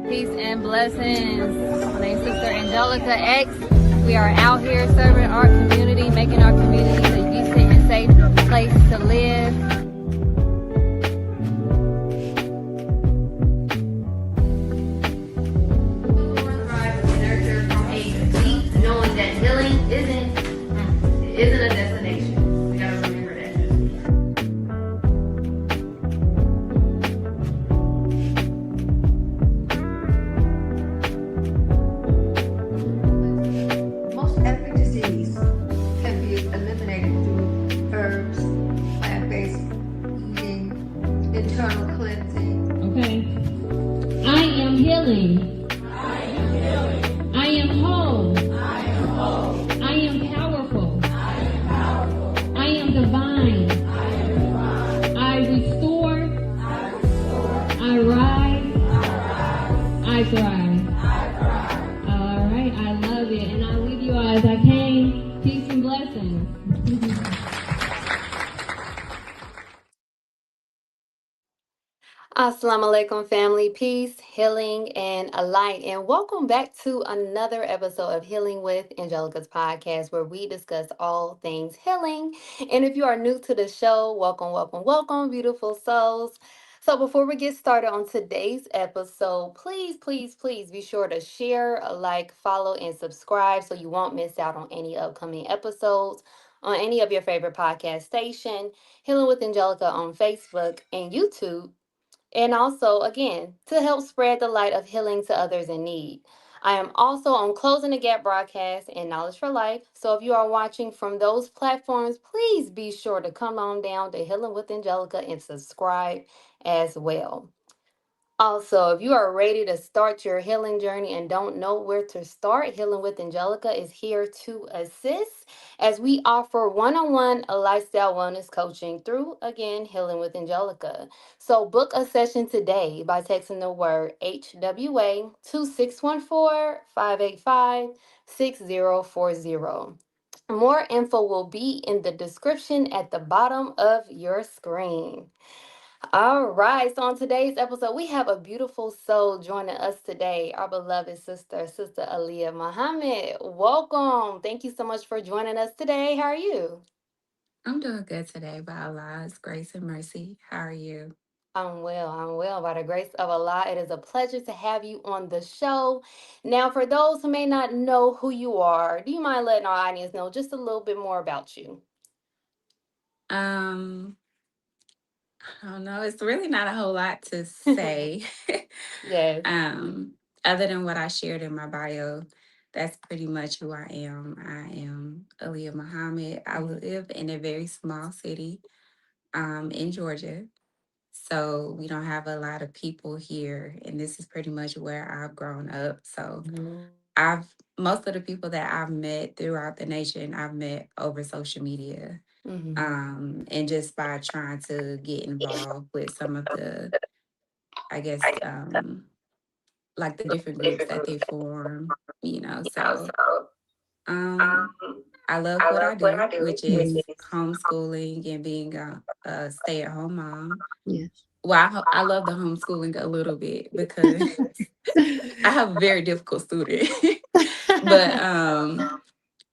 Peace and blessings. My name is Sister Angelica X. We are out here serving our community, making our community a decent and safe place to live. Thrive and nurture from A to Z, knowing that healing isn't a destination. We gotta remember that. Most every disease can be eliminated through herbs, plant-based eating, internal cleansing. Okay. I am healing. I am whole. I am powerful. I am divine. I restore. I rise. I thrive. All right. I love it. And I'll leave you all as I came. Peace and blessings. Assalamu alaikum, family, peace, healing, and a light. And welcome back to another episode of Healing with Angelica's podcast, where we discuss all things healing. And if you are new to the show, welcome, beautiful souls. So before we get started on today's episode, please be sure to share, like, follow, and subscribe so you won't miss out on any upcoming episodes on any of your favorite podcast station, Healing with Angelica on Facebook and YouTube, and also, again, to help spread the light of healing to others in need. I am also on Closing the Gap broadcast and Knowledge for Life. So if you are watching from those platforms, please be sure to come on down to Healing with Angelica and subscribe as well. Also, if you are ready to start your healing journey and don't know where to start, Healing with Angelica is here to assist as we offer one-on-one lifestyle wellness coaching through, again, Healing with Angelica. So book a session today by texting the word HWA to 614-585-6040. More info will be in the description at the bottom of your screen. All right, so on today's episode, we have a beautiful soul joining us today, our beloved sister, Sister Aleah Muhammad. Welcome. Thank you so much for joining us today. How are you? I'm doing good today by Allah's grace and mercy. How are you? I'm well. By the grace of Allah, it is a pleasure to have you on the show. Now, for those who may not know who you are, do you mind letting our audience know just a little bit more about you? Um, I don't know. It's really not a whole lot to say. Yes. um, Other than what I shared in my bio, that's pretty much who I am. I am Aleah Muhammad. I live in a very small city, in Georgia. So we don't have a lot of people here, and this is pretty much where I've grown up. So I've most of the people that I've met throughout the nation, I've met over social media. Mm-hmm. And just by trying to get involved with some of the, I guess, like the different groups that they form, So um, I love what I do, which is homeschooling and being a stay-at-home mom. Yes. Well, I love the homeschooling a little bit because I have a very difficult student. But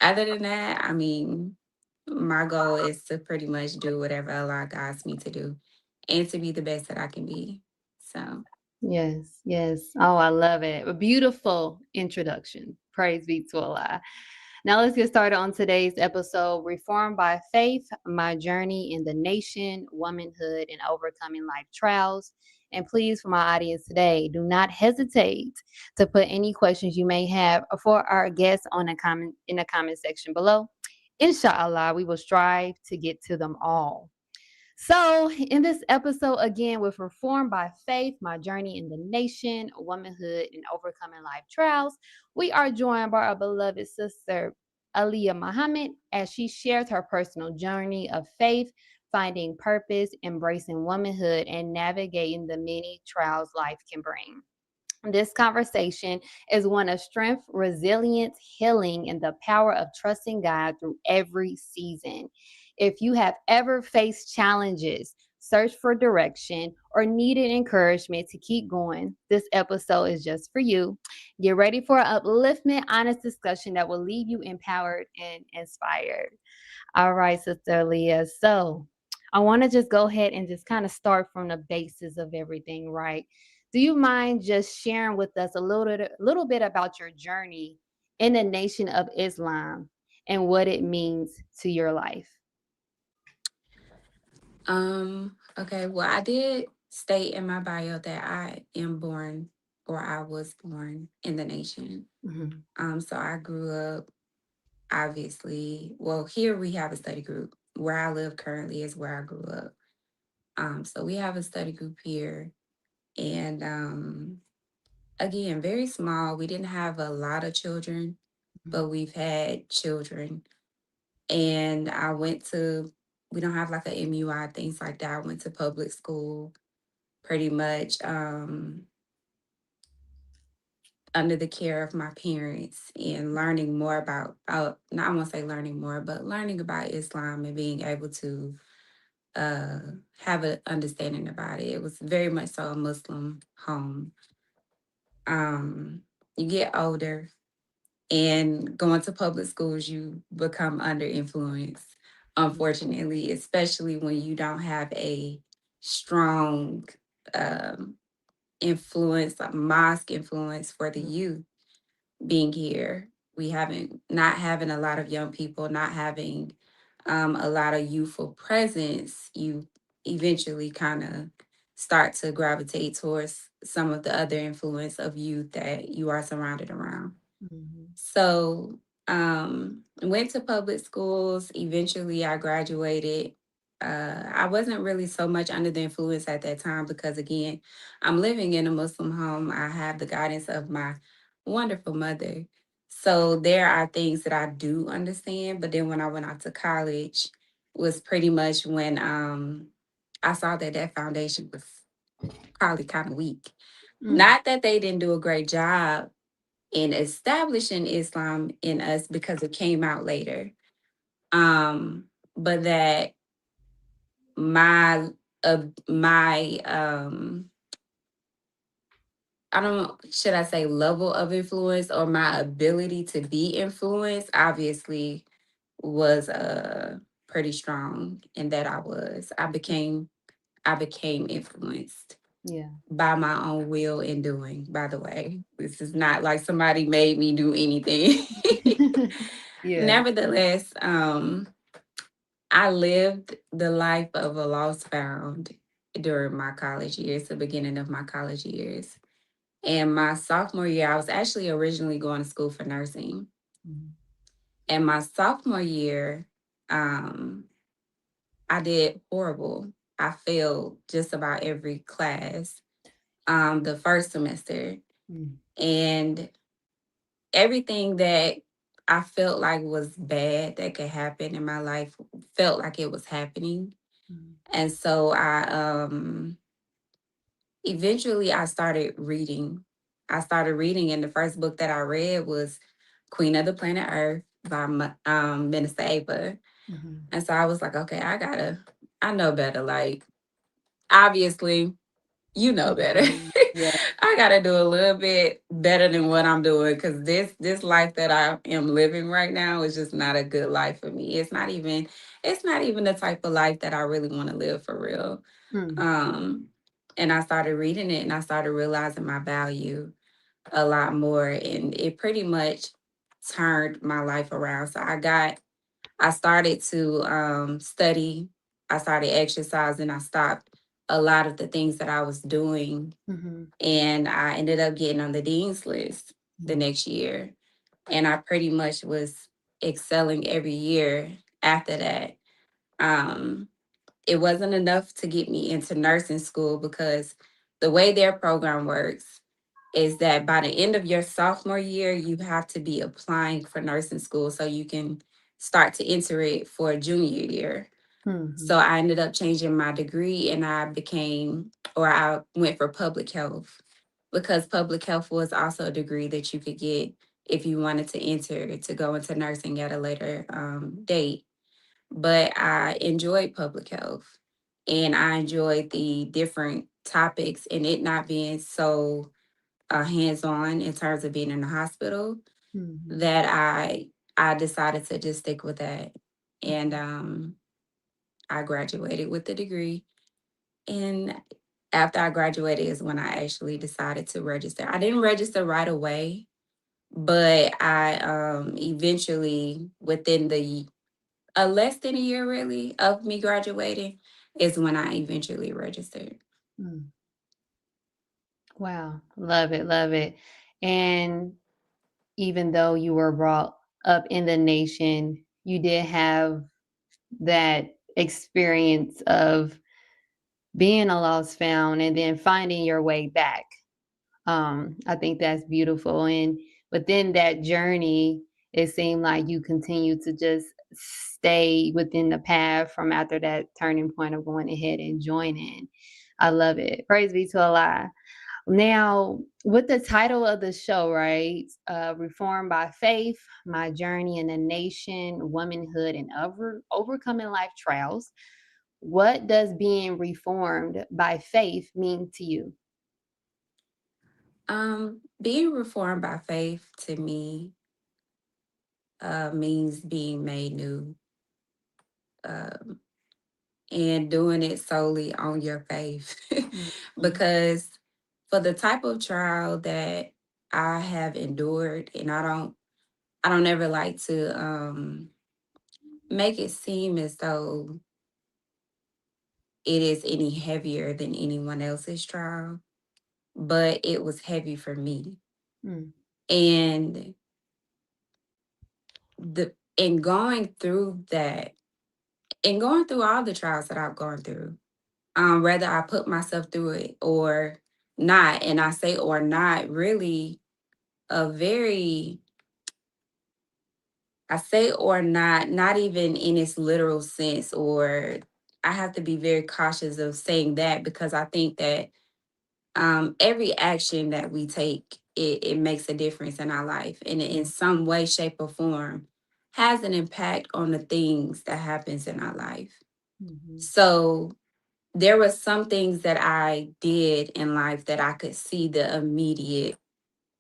other than that, I mean, my goal is to pretty much do whatever Allah guides me to do and to be the best that I can be. So, Yes. Oh, I love it. A beautiful introduction. Praise be to Allah. Now let's get started on today's episode, Reformed by Faith, My Journey in the Nation, Womanhood, and Overcoming Life Trials. And please, for my audience today, do not hesitate to put any questions you may have for our guests in the comment section below. Inshallah, we will strive to get to them all. So, in this episode, again, with Reformed by Faith, My Journey in the Nation, Womanhood, and Overcoming Life Trials, we are joined by our beloved sister, Aleah Muhammad, as she shares her personal journey of faith, finding purpose, embracing womanhood, and navigating the many trials life can bring. This conversation is one of strength, resilience, healing, and the power of trusting God through every season. If you have ever faced challenges, search for direction, or needed encouragement to keep going, this episode is just for you. Get ready for an upliftment, honest discussion that will leave you empowered and inspired. All right, Sister Leah. So I want to just go ahead and just kind of start from the basis of everything, right? Do you mind just sharing with us a little bit about your journey in the Nation of Islam and what it means to your life? Okay, well, I did state in my bio that I am born or I was born in the nation. Mhm. So I grew up obviously, well, here we have a study group. Where I live currently is where I grew up. So we have a study group here. And again, very small. We didn't have a lot of children, but we've had children. And I went to, we don't have like a MUI, things like that. I went to public school pretty much under the care of my parents and learning more about, not I won't say learning more, but learning about Islam and being able to uh, have an understanding about it. It was very much so a Muslim home. You get older and going to public schools, you become under influence, unfortunately, especially when you don't have a strong um, influence, like mosque influence for the youth being here. We haven't, not having a lot of young people, not having a lot of youthful presence, you eventually kind of start to gravitate towards some of the other influence of youth that you are surrounded around. Mhm. So, went to public schools. Eventually, I graduated. I wasn't really so much under the influence at that time because, again, I'm living in a Muslim home. I have the guidance of my wonderful mother. So, there are things that I do understand. But then when I went out to college, was pretty much when I saw that that foundation was probably kind of weak. Mm. Not that they didn't do a great job in establishing Islam in us because it came out later. But that my my I don't know, should I say level of influence or my ability to be influenced obviously was pretty strong in that I became influenced Yeah. by my own will and doing, by the way. This is not like somebody made me do anything. Yeah. Nevertheless, I lived the life of a lost found during my college years, the beginning of my college years. And my sophomore year, I was actually originally going to school for nursing. Mhm. And my sophomore year, um, I did horrible. I failed just about every class the first semester. Mm. And everything that I felt like was bad that could happen in my life felt like it was happening. Mm. And so I eventually I started reading. I started reading and the first book that I read was Queen of the Planet Earth by Minister Ava. Mhm. And so I was like, okay, I know better. Like, obviously, you know better. Mhm. Yeah. I gotta do a little bit better than what I'm doing because this life that I am living right now is just not a good life for me. It's not even the type of life that I really want to live for real. Mm. Um, and I started reading it and I started realizing my value a lot more, and it pretty much turned my life around. So I started to study. I started exercising. I stopped a lot of the things that I was doing, Mhm. and I ended up getting on the dean's list the Mm. next year. And I pretty much was excelling every year after that. Um, it wasn't enough to get me into nursing school because the way their program works is that by the end of your sophomore year, you have to be applying for nursing school so you can start to enter it for a junior year. So Mhm. I ended up changing my degree and I went for public health because public health was also a degree that you could get if you wanted to enter to go into nursing at a later date. But I enjoyed public health. and I enjoyed the different topics and it not being so hands on in terms of being in the hospital Mhm. that I decided to just stick with that. And I graduated with the degree. And after I graduated is when I actually decided to register. I didn't register right away, but I eventually within the less than a year really of me graduating is when I eventually registered. Mm. Wow. Love it. Love it. And even though you were brought up in the nation, you did have that experience of being a lost found and then finding your way back. I think that's beautiful. And within that journey, it seemed like you continue to just stay within the path from after that turning point of going ahead and joining. I love it. Praise be to Allah. Now, with the title of the show, right? Reformed by Faith, My Journey in the Nation, Womanhood, and Overcoming Life Trials. What does being reformed by faith mean to you? Being reformed by faith to me means being made new, um, and doing it solely on your faith. Mhm. Because for the type of trial that I have endured, and I don't ever like to make it seem as though it is any heavier than anyone else's trial, but it was heavy for me. Mm, And the in going through that, and going through all the trials that I've gone through, whether I put myself through it or not, and I say or not, really a very I say or not, not even in its literal sense, or I have to be very cautious of saying that because I think that every action that we take, it makes a difference in our life and in mm, some way, shape, or form has an impact on the things that happens in our life. mhm, So there were some things that I did in life that I could see the immediate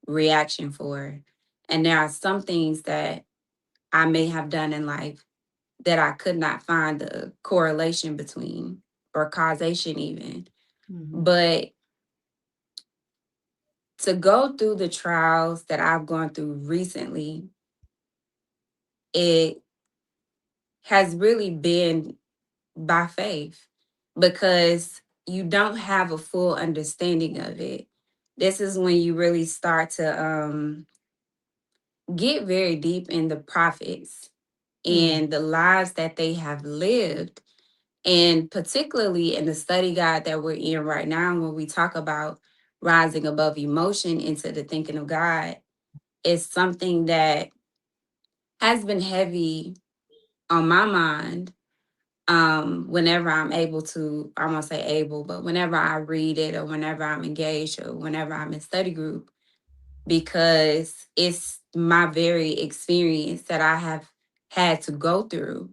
reaction for. And there are some things that I may have done in life that I could not find the correlation between or causation even. mhm, But to go through the trials that I've gone through recently, it has really been by faith because you don't have a full understanding of it. This is when you really start to get very deep in the prophets mm, and the lives that they have lived. And particularly in the study guide that we're in right now, when we talk about rising above emotion into the thinking of God, it's something that has been heavy on my mind whenever I'm able to, I won't say able, but whenever I read it or whenever I'm engaged or whenever I'm in study group, because it's my very experience that I have had to go through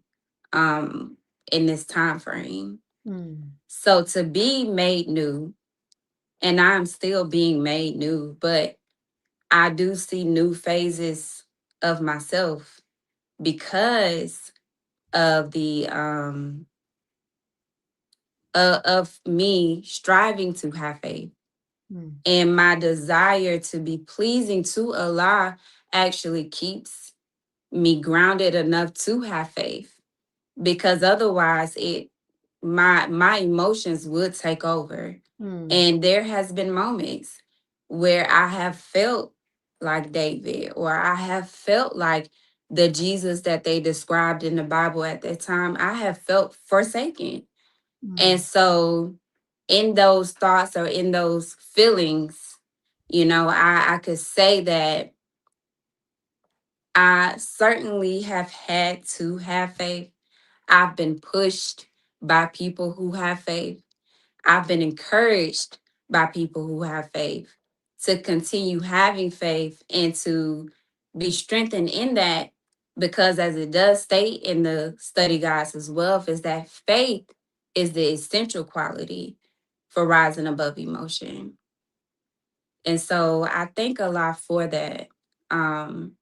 um, in this time frame. mm, So to be made new, and I'm still being made new, but I do see new phases of myself because of the of me striving to have faith mm, and my desire to be pleasing to Allah actually keeps me grounded enough to have faith, because otherwise it my emotions would take over. mm, And there has been moments where I have felt like David, or I have felt like the Jesus that they described in the Bible at that time. I have felt forsaken. And mm, so in those thoughts or in those feelings, I could say that I certainly have had to have faith. I've been pushed by people who have faith. I've been encouraged by people who have faith to continue having faith and to be strengthened in that, because as it does state in the study guides as well, is that faith is the essential quality for rising above emotion. And so I thank Allah for that. Um,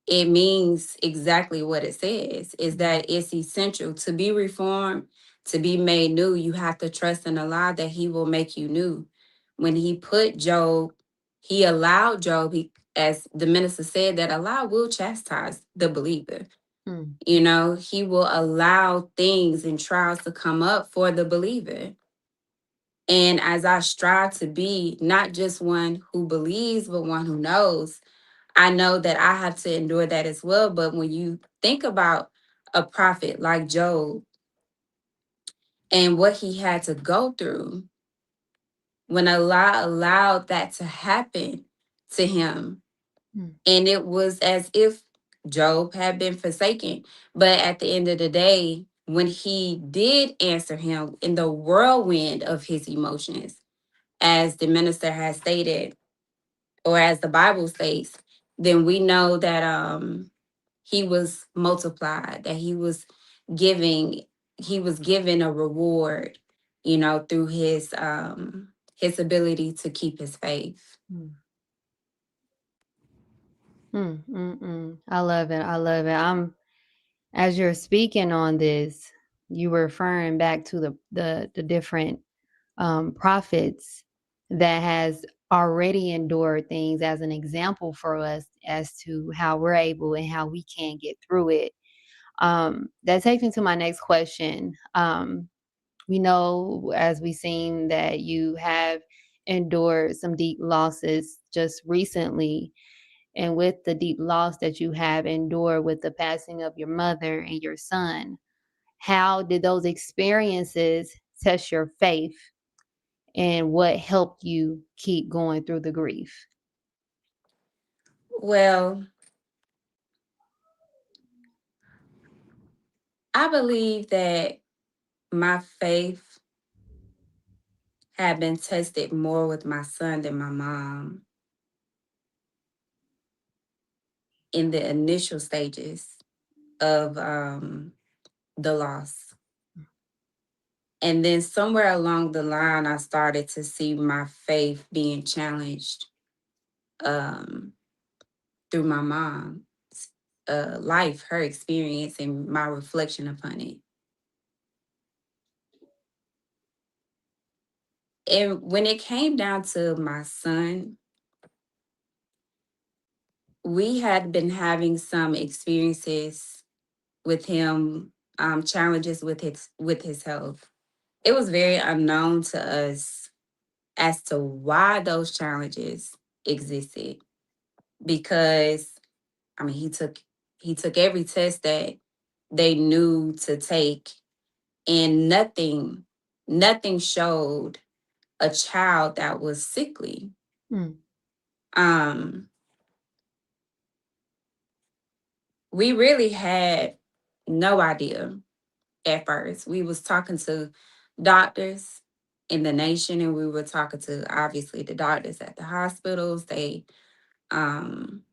it means exactly what it says, is that it's essential to be reformed, to be made new. You have to trust in Allah that He will make you new. When He put Job, He allowed Job, as the minister said, that Allah will chastise the believer. Mm. You know, He will allow things and trials to come up for the believer. And as I strive to be not just one who believes, but one who knows, I know that I have to endure that as well. But when you think about a prophet like Job and what he had to go through, when Allah allowed that to happen to him, Mm. and it was as if Job had been forsaken. But at the end of the day, when he did answer him in the whirlwind of his emotions, as the minister has stated, or as the Bible states, then we know that he was multiplied, that giving, he was given a reward, you know, through his ability to keep his faith. Mm. I love it. I love it. As you're speaking on this, you were referring back to the different prophets that has already endured things as an example for us as to how we're able and how we can get through it. That takes me to my next question. We know, as we've seen, that you have endured some deep losses just recently. And with the deep loss that you have endured with the passing of your mother and your son, how did those experiences test your faith and what helped you keep going through the grief? Well, I believe that my faith had been tested more with my son than my mom in the initial stages of the loss. And then somewhere along the line, I started to see my faith being challenged um, through my mom's life, her experience, and my reflection upon it. And when it came down to my son, we had been having some experiences with him, challenges with his health. It was very unknown to us as to why those challenges existed, because I mean he took every test that they knew to take, and nothing showed a child that was sickly. Mm. Um, we really had no idea at first. We was talking to doctors in the nation, and we were talking to obviously the doctors at the hospitals. Um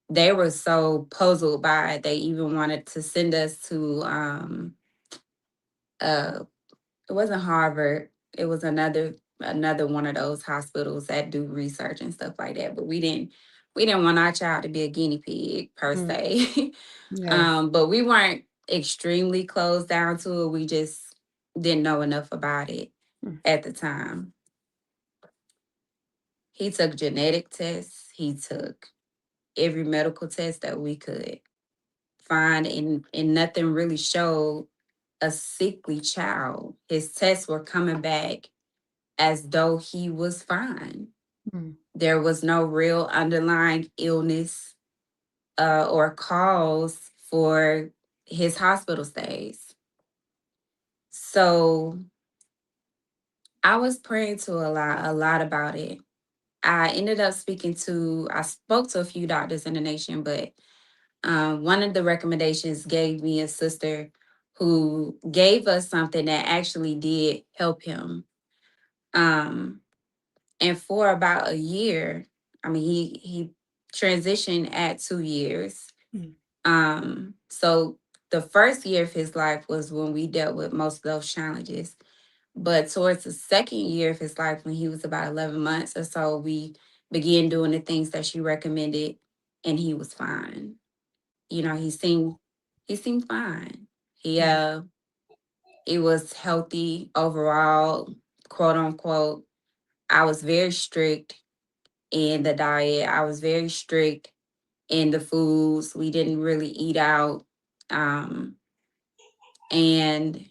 they were so puzzled by it. They even wanted to send us to uh it wasn't Harvard. It was another one of those hospitals that do research and stuff like that. But we didn't want our child to be a guinea pig per Mm. se. Yes. But we weren't extremely closed down to it. We just didn't know enough about it Mm. at the time. He took genetic tests. He took every medical test that we could find, and nothing really showed a sickly child. His tests were coming back as though he was fine. Mm. There was no real underlying illness or cause for his hospital stays. So I was praying to a lot about it. I spoke to a few doctors in the nation, but one of the recommendations gave me a sister who gave us something that actually did help him. Um, and for about a year, I mean, he transitioned at 2 years. Mm. So the first year of his life was when we dealt with most of those challenges. But towards the second year of his life, when he was about 11 months or so, we began doing the things that she recommended, and he was fine. You know, he seemed fine. He Mm. uh he was healthy overall, quote unquote. I was very strict in the diet. I was very strict in the foods. We didn't really eat out. Um, and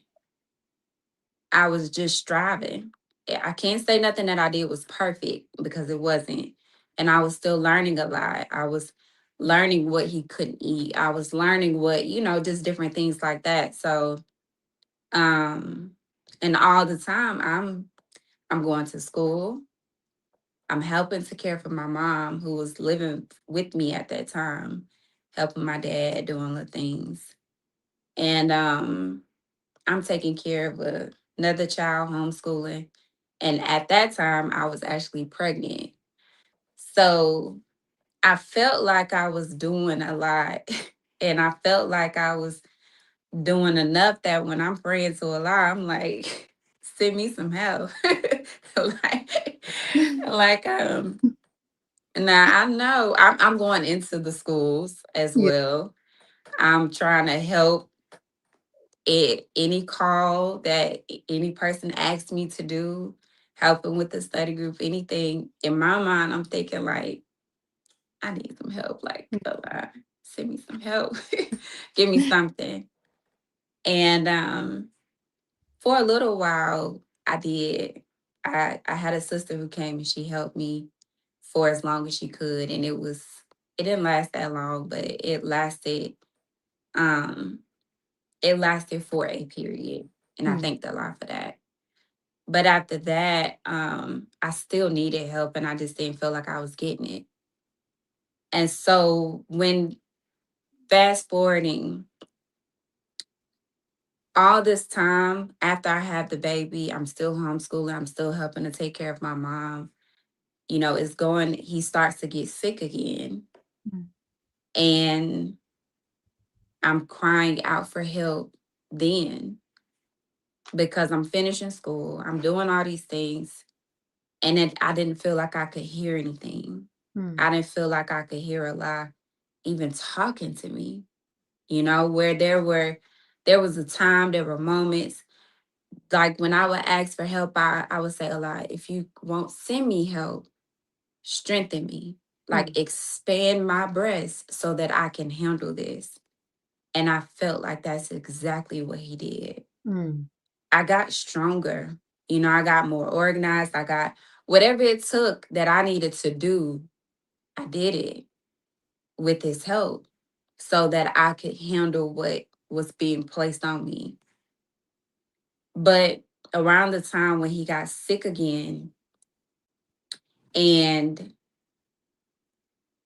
I was just striving. I can't say nothing that I did was perfect because it wasn't. And I was still learning a lot. I was learning what he couldn't eat. I was learning what, just different things like that. So, um, and all the time I'm going to school. I'm helping to care for my mom who was living with me at that time, helping my dad doing the things. And I'm taking care of another child, homeschooling. And at that time, I was actually pregnant. So I felt like I was doing a lot. And I felt like I was doing enough that when I'm praying to Allah, I'm like, send me some help. like, like, now I know I'm going into the schools as Yeah. well. I'm trying to help any call that any person asks me to do, helping with the study group, anything. In my mind, I'm thinking like, I need some help. Like, send me some help, give me something. And for a little while, I did. I had a sister who came and she helped me for as long as she could, and it didn't last that long, but um it lasted for a period, and I Mm. thank the Lord for that. But after that, I still needed help and I just didn't feel like I was getting it. And so when fast forwarding all this time after I had the baby, I'm still homeschooling, I'm still helping to take care of my mom. He starts to get sick again. Mm. And I'm crying out for help then because I'm finishing school, I'm doing all these things. And then I didn't feel like I could hear anything. Mm. I didn't feel like I could hear Allah even talking to me, where there was a time, there were moments like when I would ask for help, I would say, Allah, if you won't send me help, strengthen me, like Mm. expand my breast so that I can handle this. And I felt like that's exactly what he did. Mm. I got stronger. I got more organized. I got whatever it took that I needed to do, I did it with his help so that I could handle what was being placed on me. But around the time when he got sick again and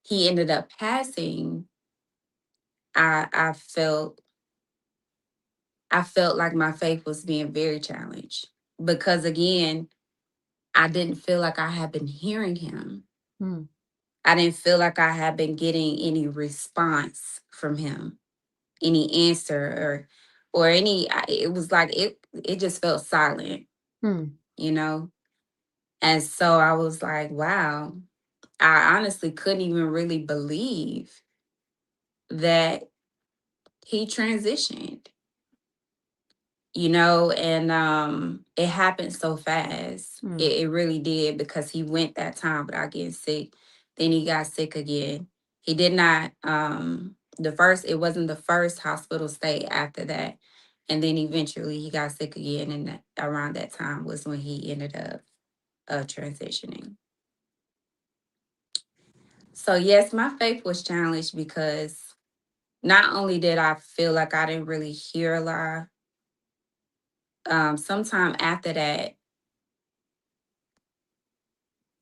he ended up passing, I felt like my faith was being very challenged because again, I didn't feel like I had been hearing him. Mm. I didn't feel like I had been getting any response from him, any answer or it was like it just felt silent, Mm. you know? And so I was like, wow, I honestly couldn't even really believe that he transitioned, and it happened so fast. Mm. It really did because he went that time without getting sick. Then he got sick again. He did not it wasn't the first hospital stay after that. And then eventually he got sick again, and around that time was when he ended up transitioning. So yes, my faith was challenged because not only did I feel like I didn't really hear a lot, sometime after that,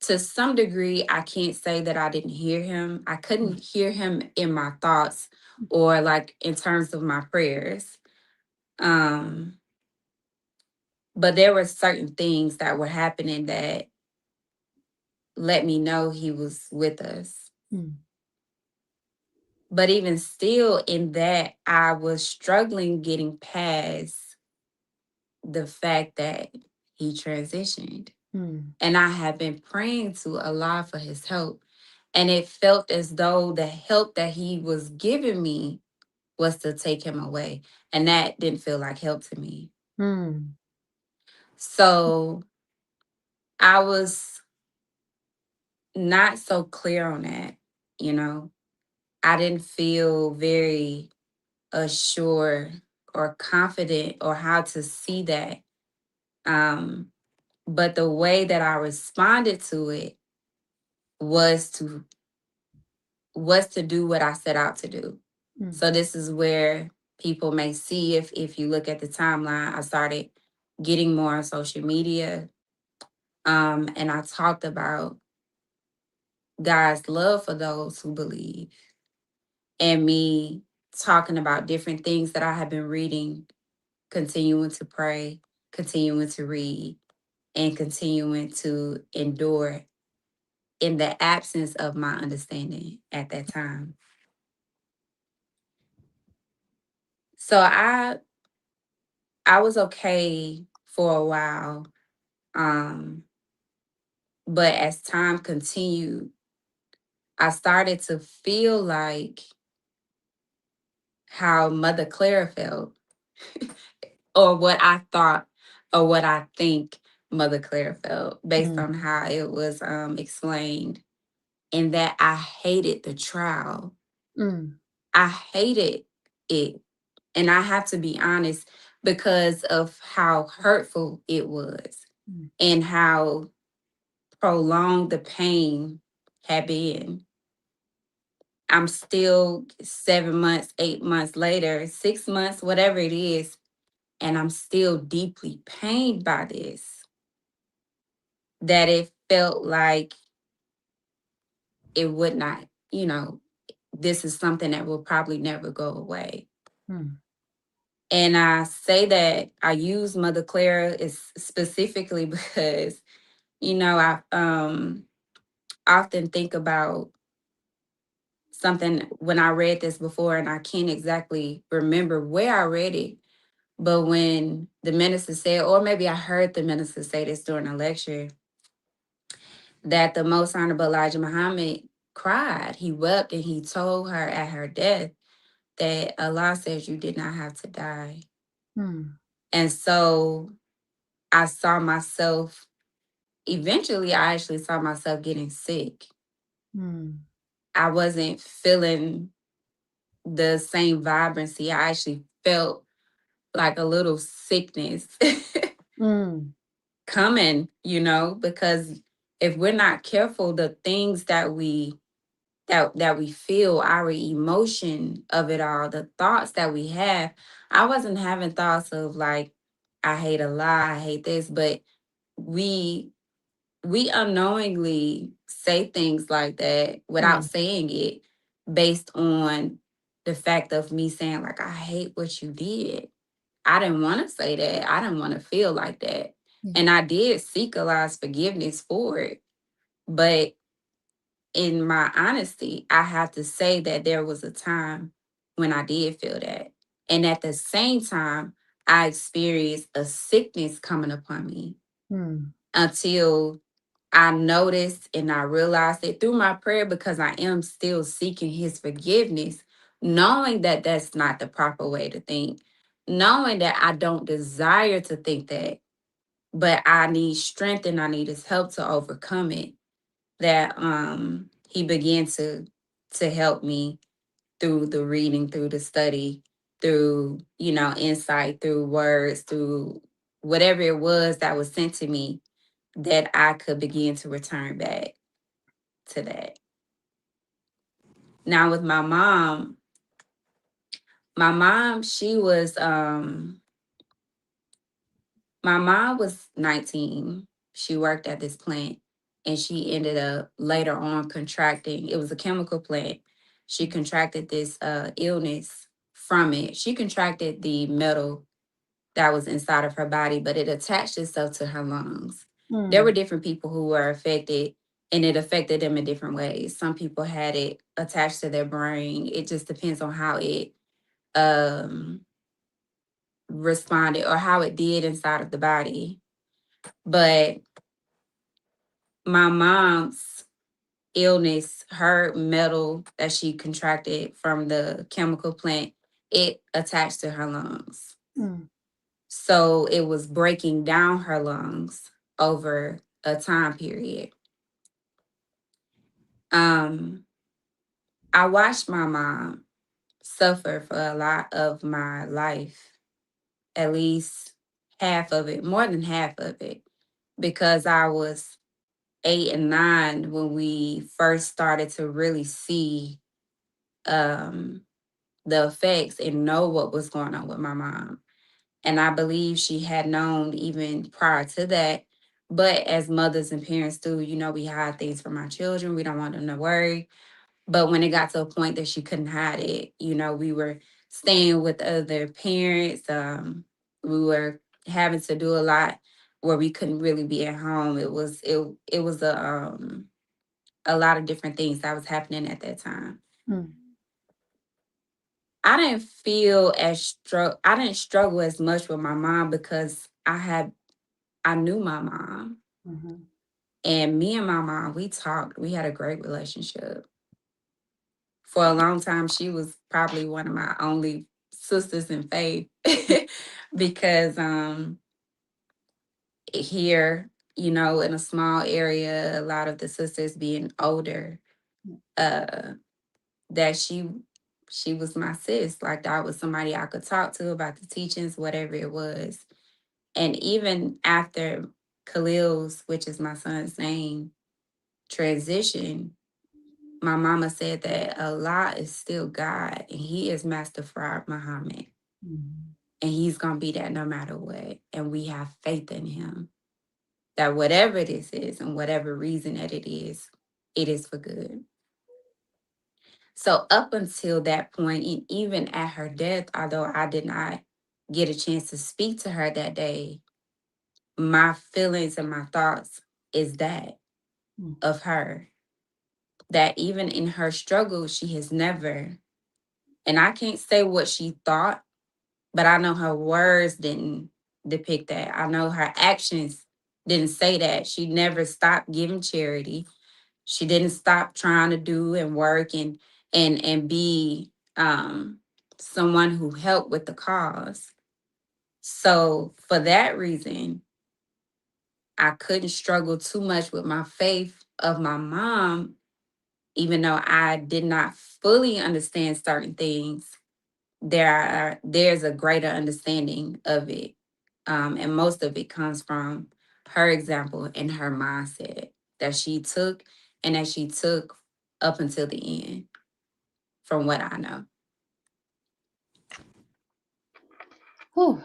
to some degree, I can't say that I didn't hear him. I Mm. couldn't hear him in my thoughts or like in terms of my prayers. Um, but there were certain things that were happening that let me know he was with us. Mm. But even still, in that, I was struggling getting past the fact that he transitioned. Mm. And I had been praying to Allah for his help. And it felt as though the help that he was giving me was to take him away. And that didn't feel like help to me. Mm. So I was not so clear on that, you know. I didn't feel very assured or confident or how to see that. Um, but the way that I responded to it was to do what I set out to do. Mm. So this is where people may see, if you look at the timeline, I started getting more on social media. And I talked about God's love for those who believe, and me talking about different things that I have been reading, continuing to pray, continuing to read, and continuing to endure in the absence of my understanding at that time. So I was okay for a while. Um, but as time continued, I started to feel like how Mother Clara felt, or what I thought, or what I think Mother Clara felt, based Mm. on how it was explained, in that I hated the trial. Mm. I hated it. And I have to be honest, because of how hurtful it was Mm. and how prolonged the pain had been. I'm still 7 months, 8 months later, 6 months, whatever it is, and I'm still deeply pained by this. That it felt like it would not, this is something that will probably never go away. Mm. And I say that I use Mother Clara is specifically because, I often think about something when I read this before, and I can't exactly remember where I read it. But when the minister said, or maybe I heard the minister say this during a lecture, that the Most Honorable Elijah Muhammad cried. He wept and he told her at her death that Allah says you did not have to die. Mm. And so I saw myself, eventually, I actually saw myself getting sick. Mm. I wasn't feeling the same vibrancy. I actually felt like a little sickness Mm. coming, because if we're not careful, the things that we feel, our emotion of it all, the thoughts that we have. I wasn't having thoughts of like, I hate a lie, I hate this, but we we unknowingly say things like that without Mm. saying it, based on the fact of me saying like, I hate what you did. I didn't want to say that. I didn't want to feel like that. Yeah. And I did seek Allah's forgiveness for it. But in my honesty, I have to say that there was a time when I did feel that. And at the same time, I experienced a sickness coming upon me, Mm. until I noticed and I realized it through my prayer, because I am still seeking his forgiveness, knowing that that's not the proper way to think, knowing that I don't desire to think that, but I need strength and I need his help to overcome it. That he began to help me through the reading, through the study, through, insight, through words, through whatever it was that was sent to me, that I could begin to return back to that. Now with my mom, my mom was 19. She worked at this plant, and she ended up later on contracting. It was a chemical plant. She contracted this illness from it. She contracted the metal that was inside of her body, but it attached itself to her lungs. There were Mm. different people who were affected. and it affected them in different ways. Some people had it attached to their brain. It just depends on how it um, responded or how it did inside of the body. But my mom's illness, her metal that she contracted from the chemical plant, it attached to her lungs. Mm. So it was breaking down her lungs over a time period. Um, I watched my mom suffer for a lot of my life, at least half of it, more than half of it, because I was 8 and 9 when we first started to really see um, the effects and know what was going on with my mom. And I believe she had known even prior to that. But as mothers and parents do, we hide things from our children. We don't want them to worry. But when it got to a point that she couldn't hide it, we were staying with other parents. We were having to do a lot where we couldn't really be at home. It was a lot of different things that was happening at that time. Mm. I didn't feel I didn't struggle as much with my mom because I knew my mom, Mm-hmm. and me and my mom, we talked. We had a great relationship. For a long time, she was probably one of my only sisters in faith because here, in a small area, a lot of the sisters being older, uh, that she was my sis. Like that was somebody I could talk to about the teachings, whatever it was. And even after Khalil's, which is my son's name, transition, my mama said that Allah is still God and he is Master Farad Muhammad. Mm-hmm. And he's going to be that no matter what. And we have faith in him that whatever this is and whatever reason that it is for good. So up until that point, and even at her death, although I did not get a chance to speak to her that day, my feelings and my thoughts is that Mm. of her, that even in her struggle, she has never, and I can't say what she thought, but I know her words didn't depict that. I know her actions didn't say that. She never stopped giving charity. She didn't stop trying to do and work and be someone who helped with the cause. So for that reason, I couldn't struggle too much with my faith of my mom, even though I did not fully understand certain things. There's a greater understanding of it, and most of it comes from her example and her mindset that she took and that she took up until the end, from what I know. Whew.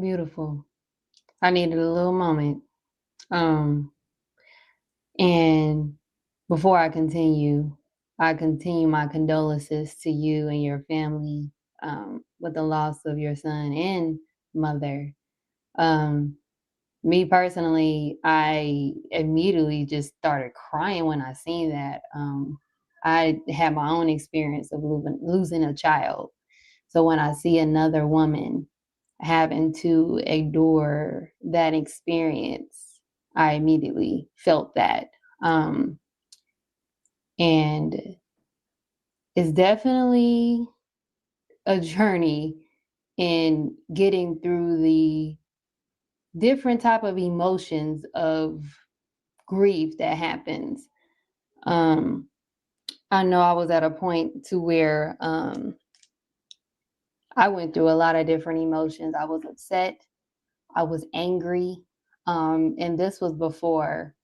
Beautiful. I needed a little moment. Um, and before I continue my condolences to you and your family with the loss of your son and mother. Um, Me personally, I immediately just started crying when I seen that. I had my own experience of losing a child. So when I see another woman having to endure that experience, I immediately felt that. Um, and it's definitely a journey in getting through the different type of emotions of grief that happens. Um, I know I was at a point to where I went through a lot of different emotions. I was upset, I was angry, and this was before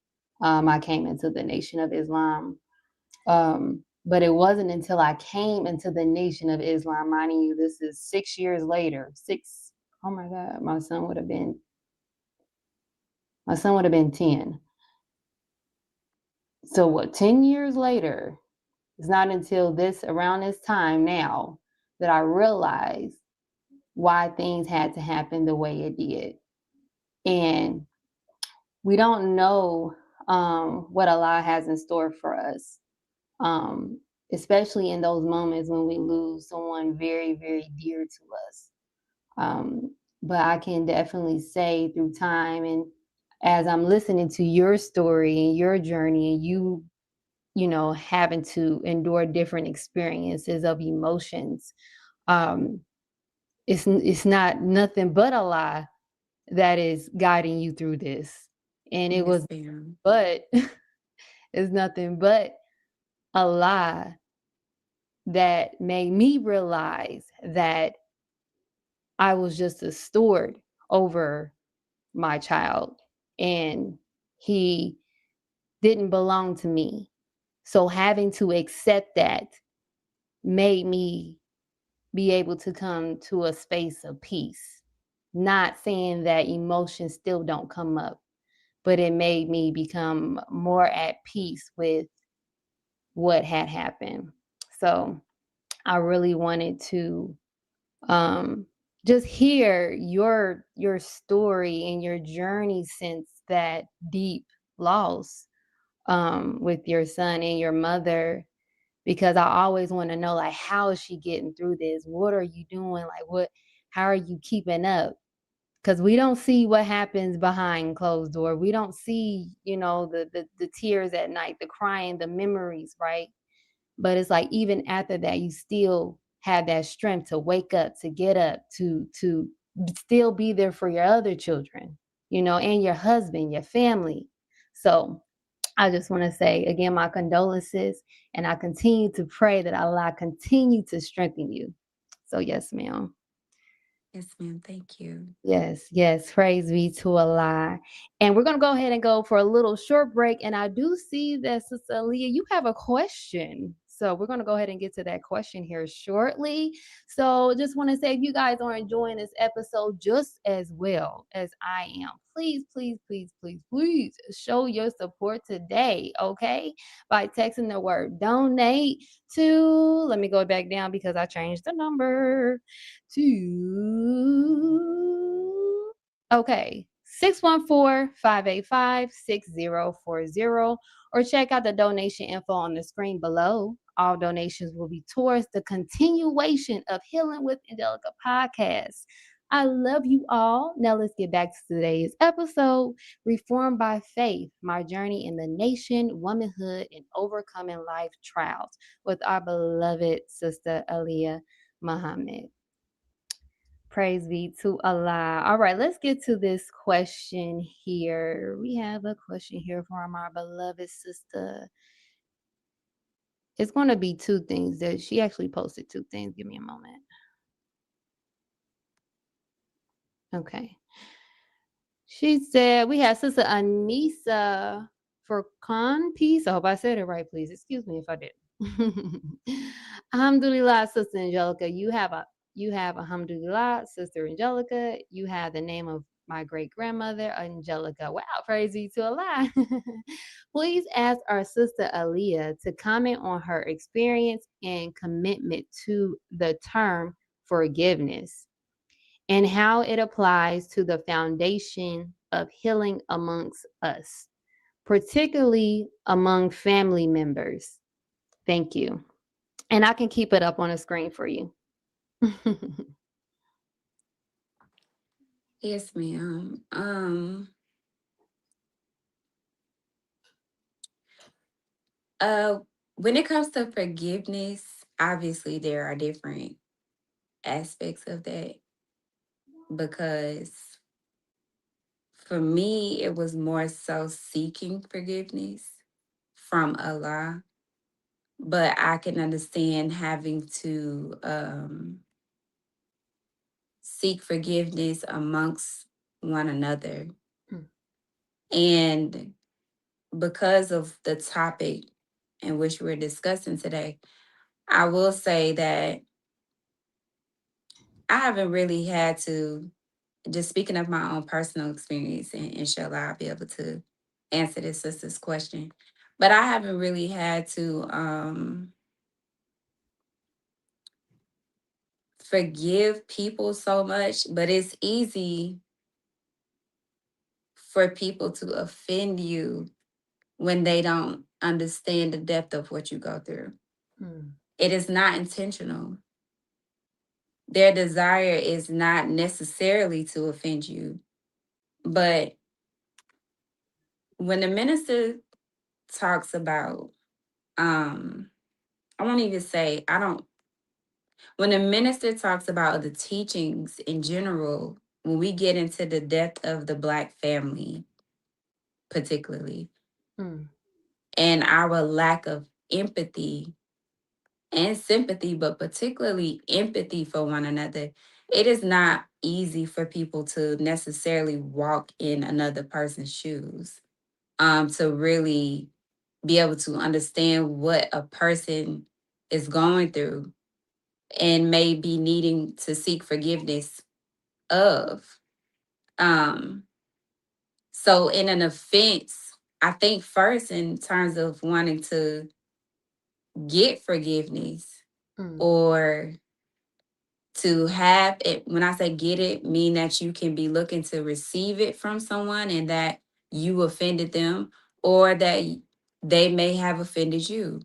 I came into the Nation of Islam. But it wasn't until I came into the Nation of Islam, minding you, this is 6 years later. Oh my God, my son would have been 10. So what, 10 years later, it's not until around this time now that I realized why things had to happen the way it did. And we don't know what Allah has in store for us, um, especially in those moments when we lose someone very, very dear to us. But I can definitely say through time and as I'm listening to your story and your journey and you know, having to endure different experiences of emotions, um, it's not nothing but a lie that is guiding you through this. And it Yes, was ma'am. but it's nothing but a lie that made me realize that I was just a steward over my child and he didn't belong to me. So having to accept that made me be able to come to a space of peace. Not saying that emotions still don't come up, but it made me become more at peace with what had happened. So I really wanted to um, just hear your story and your journey since that deep loss with your son and your mother, because I always want to know, like, how is she getting through this? What are you doing? Like, how are you keeping up? Because we don't see what happens behind closed door. We don't see, you know, the tears at night, the crying, the memories, right? But it's like even after that, you still have that strength to wake up, to get up, to still be there for your other children, you know, and your husband, your family. So I just want to say again my condolences, and I continue to pray that Allah continue to strengthen you. So yes, ma'am. Yes, ma'am. Thank you. Yes, yes. Praise be to Allah. And we're going to go ahead and go for a little short break. And I do see that, Sister Aaliyah, you have a question. So we're going to go ahead and get to that question here shortly. So just want to say, if you guys are enjoying this episode just as well as I am, please, please, please, please, please show your support today, okay? By texting the word donate to, let me go back down because I changed the number to okay 614-585-6040, or check out the donation info on the screen below. All donations will be towards the continuation of Healing with Angelica podcast. I love you all. Now let's get back to today's episode, Reformed by Faith, my journey in the nation, womanhood, and overcoming life trials, with our beloved sister Aleah Muhammad. Praise be to Allah. All right, let's get to this question here. We have a question here from our beloved sister. It's going to be two things that she actually posted two things. Give me a moment. Okay. She said, we have Sister Anissa for Khan Peace. I hope I said it right, please. Excuse me if I did. Alhamdulillah, Sister Angelica. You have Alhamdulillah, Sister Angelica. You have the name of my great grandmother, Angelica. Wow, praise be to Allah. Please ask our sister Aleah to comment on her experience and commitment to the term forgiveness and how it applies to the foundation of healing amongst us, particularly among family members. Thank you. And I can keep it up on the screen for you. Yes, ma'am. Uh, when it comes to forgiveness, obviously there are different aspects of that because for me, it was more so seeking forgiveness from Allah, but I can understand having to seek forgiveness amongst one another. And because of the topic in which we're discussing today, I will say that I haven't really had to, just speaking of my own personal experience, and inshallah, I'll be able to answer this sister's question. But I haven't really had to forgive people so much, but it's easy for people to offend you when they don't understand the depth of what you go through. Mm. It is not intentional. Their desire is not necessarily to offend you. But when the minister talks about, I won't even say, I don't, when the minister talks about the teachings in general, when we get into the depth of the Black family, particularly, Mm. and our lack of empathy and sympathy, but particularly empathy for one another, it is not easy for people to necessarily walk in another person's shoes, to really be able to understand what a person is going through and may be needing to seek forgiveness of. Um, so in an offense, I think first in terms of wanting to get forgiveness Mm. or to have it, when I say get it, mean that you can be looking to receive it from someone and that you offended them or that they may have offended you.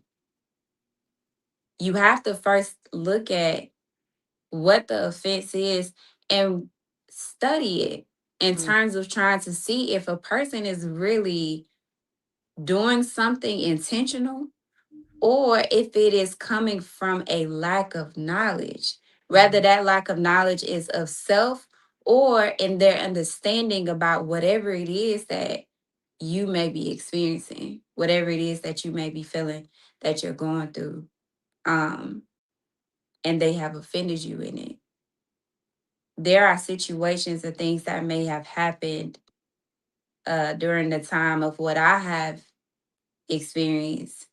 You have to first look at what the offense is and study it in Mm. terms of trying to see if a person is really doing something intentional or if it is coming from a lack of knowledge. Rather, Mm. that lack of knowledge is of self or in their understanding about whatever it is that you may be experiencing, whatever it is that you may be feeling that you're going through. Um, and they have offended you in it. There are situations and things that may have happened during the time of what I have experienced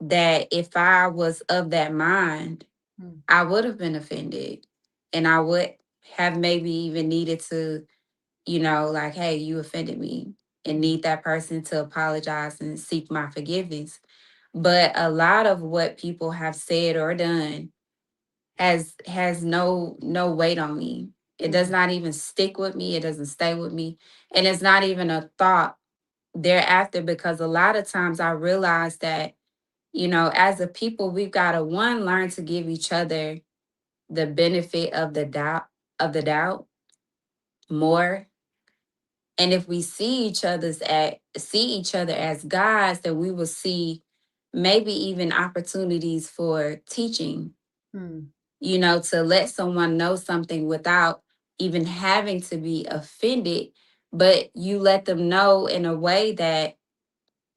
that if I was of that mind, Mm. I would have been offended. And I would have maybe even needed to, like, hey, you offended me and Mm. need that person to apologize and seek my forgiveness. But a lot of what people have said or done has no weight on me. It does Mm. not even stick with me. It doesn't stay with me. And it's not even a thought thereafter because a lot of times I realize that, as a people, we've got to one learn to give each other the benefit of the doubt more. And if we see each other as guys, then we will see maybe even opportunities for teaching, Mm. to let someone know something without even having to be offended, but you let them know in a way that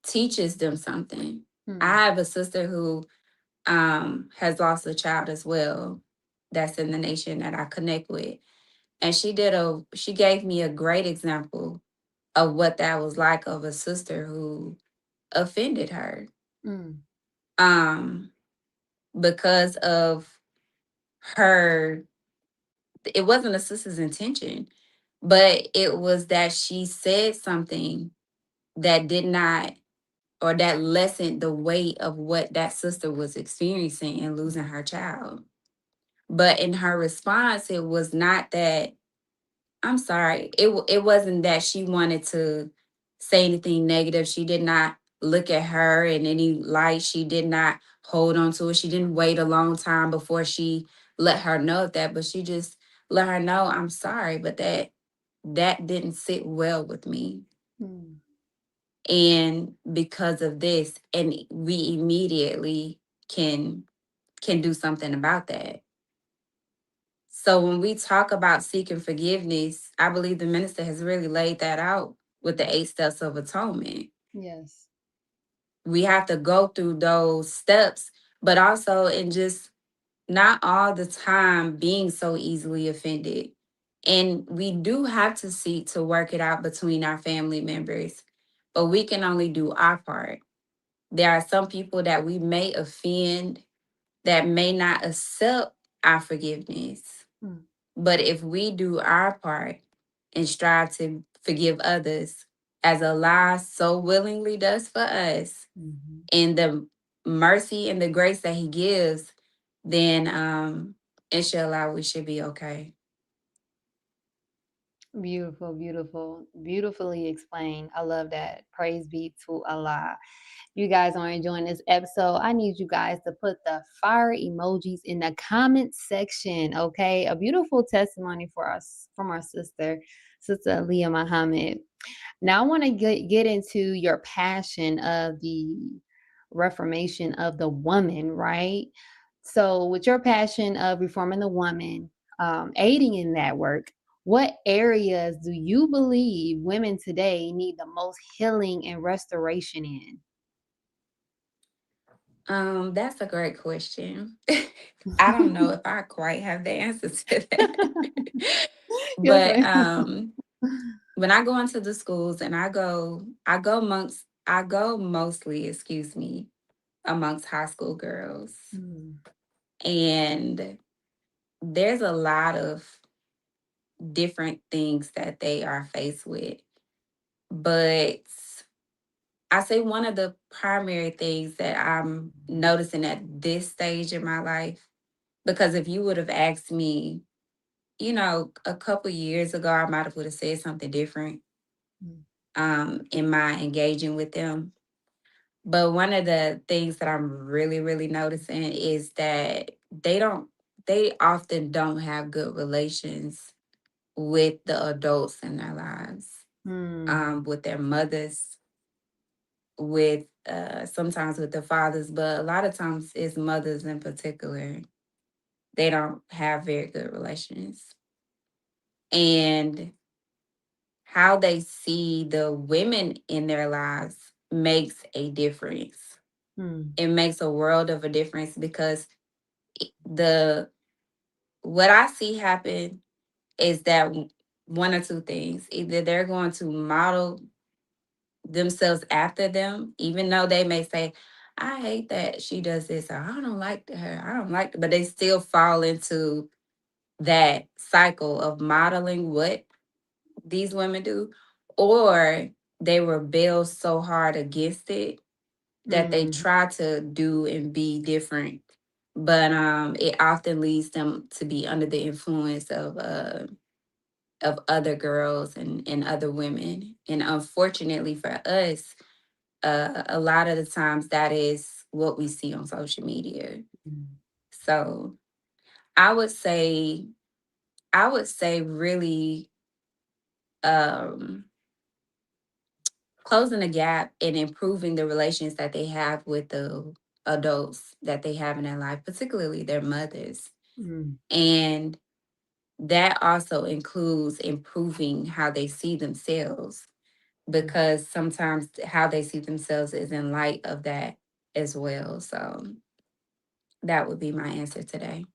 teaches them something. Mm. I have a sister who has lost a child as well that's in the nation that I connect with. And she gave me a great example of what that was like of a sister who offended her. Mm. Um, because of her, it wasn't a sister's intention, but it was that she said something that did not or that lessened the weight of what that sister was experiencing and losing her child. But in her response, it was not that, I'm sorry, it wasn't that she wanted to say anything negative. She did not look at her in any light. She did not hold on to it. She didn't wait a long time before she let her know that, but she just let her know, I'm sorry, but that didn't sit well with me. Mm. And because of this, and we immediately can do something about that. So when we talk about seeking forgiveness, I believe the minister has really laid that out with the 8 steps of atonement. Yes. We have to go through those steps, but also in just not all the time being so easily offended. And we do have to seek to work it out between our family members, but we can only do our part. There are some people that we may offend that may not accept our forgiveness. Mm. But if we do our part and strive to forgive others as Allah so willingly does for us, Mm-hmm. in the mercy and the grace that He gives, then inshallah we should be okay. Beautiful, beautiful, beautifully explained. I love that. Praise be to Allah. You guys are enjoying this episode. I need you guys to put the fire emojis in the comment section, okay? A beautiful testimony for us from our Sister Aleah Muhammad. Now I want to get into your passion of the reformation of the woman, right? So, with your passion of reforming the woman, aiding in that work, what areas do you believe women today need the most healing and restoration in? That's a great question. I don't know if I quite have the answer to that. Yes, But I. when I go into the schools and I go mostly, excuse me, amongst high school girls. Mm, And there's a lot of different things that they are faced with. But I say one of the primary things that I'm noticing at this stage in my life, because if you would have asked me, a couple years ago, I might have would have said something different mm, in my engaging with them. But one of the things that I'm really, really noticing is that they often don't have good relations with the adults in their lives, mm, with their mothers, with sometimes with the fathers, but a lot of times it's mothers in particular. They don't have very good relations. And how they see the women in their lives makes a difference. mm, It makes a world of a difference because the what I see happen is that one or two things. Either they're going to model themselves after them, even though they may say, I hate that she does this, or I don't like her, I don't like, but they still fall into that cycle of modeling what these women do, or they rebel so hard against it that they mm, try to do and be different. But it often leads them to be under the influence of other girls and other women. And unfortunately for us, a lot of the times that is what we see on social media. mm, So I would say, I would say really um, closing the gap and improving the relations that they have with the adults that they have in their life, particularly their mothers. mm, And that also includes improving how they see themselves, because sometimes how they see themselves is in light of that as well. So that would be my answer today.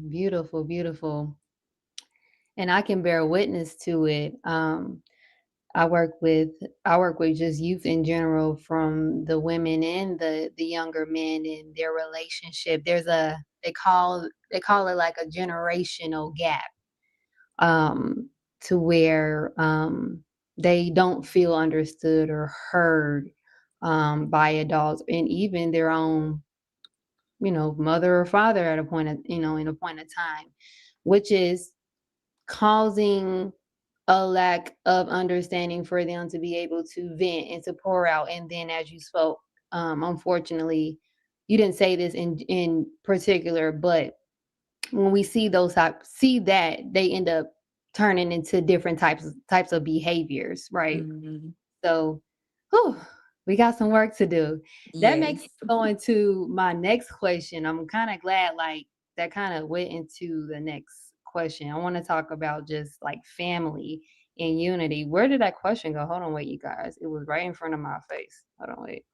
Beautiful, beautiful. And I can bear witness to it. I work with I work with just youth in general, from the women and the younger men in their relationship. There's a they call it like a generational gap, um, to where they don't feel understood or heard by adults, and even their own, mother or father at a point of, in a point of time, which is causing a lack of understanding for them to be able to vent and to pour out. And then, as you spoke, unfortunately, you didn't say this in particular, but when we see that, they end up turning into different types of behaviors, right? Mhm. So, whew, we got some work to do. That makes me Yes. go into my next question. I'm kind of glad, like, that kind of went into the next question. I want to talk about just like family and unity. Where did that question go? Hold on, wait, you guys. It was right in front of my face. Hold on, wait.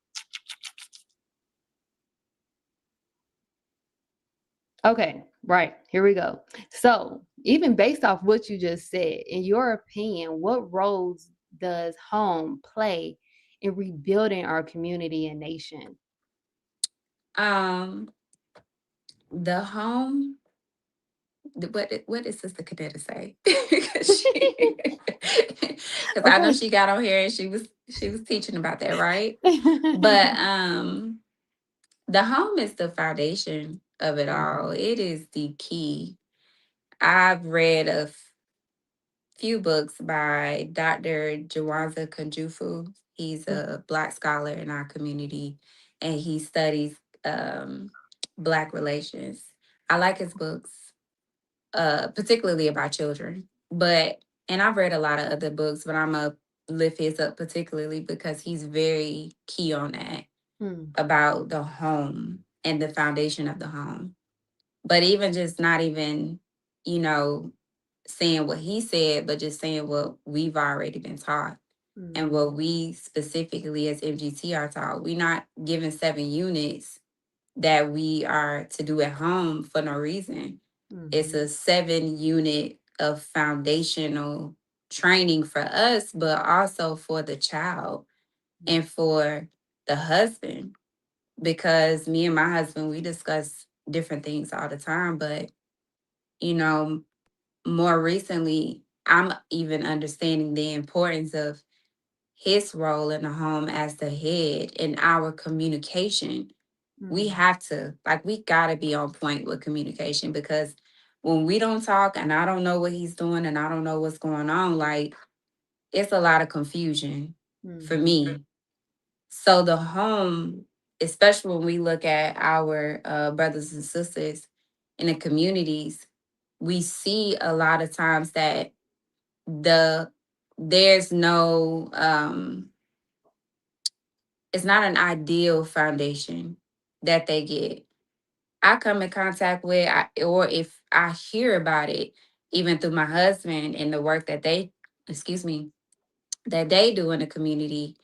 Okay, right. Here we go. So, even based off what you just said, in your opinion, what roles does home play in rebuilding our community and nation? Um, the home. What did Sister Cadetta say? Because I know Okay. she got on here and she was teaching about that, right? But the home is the foundation of it all. Mhm, It is the key. I've read of few books by Dr. Jawanza Kunjufu. He's Mm, a Black scholar in our community, and he studies um, Black relations. I like his books, particularly about children. But and I've read a lot of other books, but I'm gonna lift his up particularly because he's very key on that mm, about the home and the foundation of the home. But even just not even, you know, saying what he said, but just saying what we've already been taught and mm, what we specifically as MGT are taught. We're not given 7 units that we are to do at home for no reason. It's mhm, a 7 unit of foundational training for us, but also for the child mm, and for the husband. Because me and my husband, we discuss different things all the time, but you know, more recently, I'm even understanding the importance of his role in the home as the head in our communication. We mm, have to, like, we got to be on point with communication because when we don't talk and I don't know what he's doing and I don't know what's going on, like, it's a lot of confusion for mhm, me. So, the home, especially when we look at our brothers and sisters in the communities, we see a lot of times that the there's no it's not an ideal foundation that they get. I come in contact with or if I hear about it even through my husband and the work that they excuse me that they do in the community.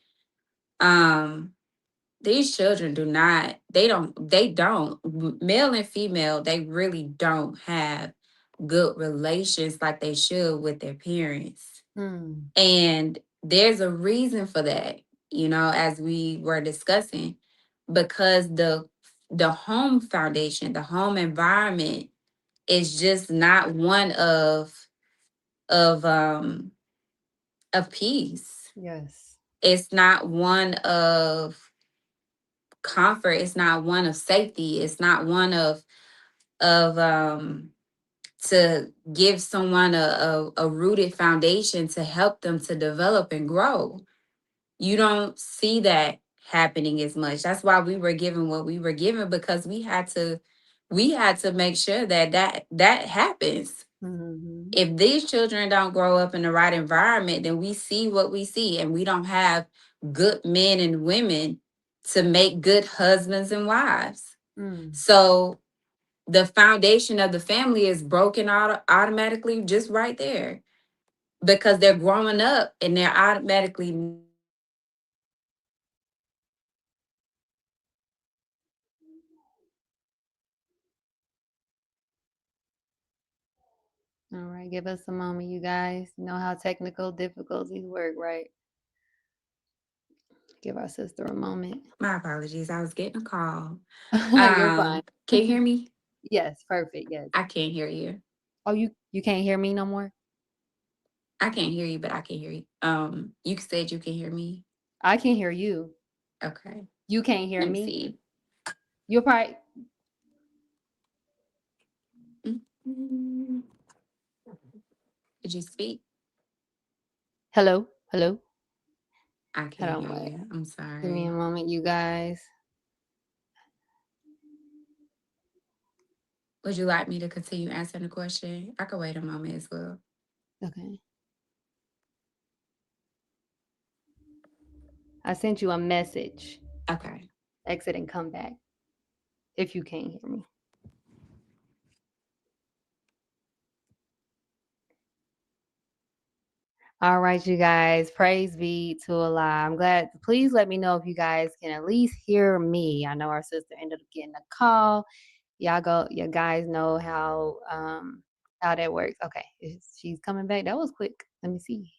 um these children do not they don't male and female, they really don't have good relations like they should with their parents. mm, And there's a reason for that, as we were discussing, because the home foundation, the home environment is just not one of of peace. yes. It's not one of comfort. It's not one of safety. It's not one of to give someone a rooted foundation to help them to develop and grow. You don't see that happening as much. That's why we were given what we were given because we had to make sure that happens. Mhm, If these children don't grow up in the right environment, then we see what we see and we don't have good men and women to make good husbands and wives. mm, So the foundation of the family is broken out automatically just right there because they're growing up and they're automatically knowing that this is what I'm supposed to do. This is what I'm supposed to be. All right, give us a moment, you guys. You know how technical difficulties work, right? Give our sister a moment. My apologies. I was getting a call. You're fine. Can you hear me? Yes, perfect. Yes. I can't hear you. Oh, you can't hear me no more? I can't hear you, but I can hear you. You said you can hear me. I can hear you. Okay. You can't hear Let me me? see. You're probably Mhm. Did you speak? hello? Hello? I Hold can't on, hear wait. you. I'm Give me a sorry. moment, you guys. Would you like me to continue answering the question? I could wait a moment as well. Okay. I sent you a message. Okay. Exit and come back if you can't hear me. All right, you guys. Praise be to Allah. I'm glad. Please let me know if you guys can at least hear me. I know our sister ended up getting a call. You guys know how that works. Okay, she's coming back. That was quick. Let me see.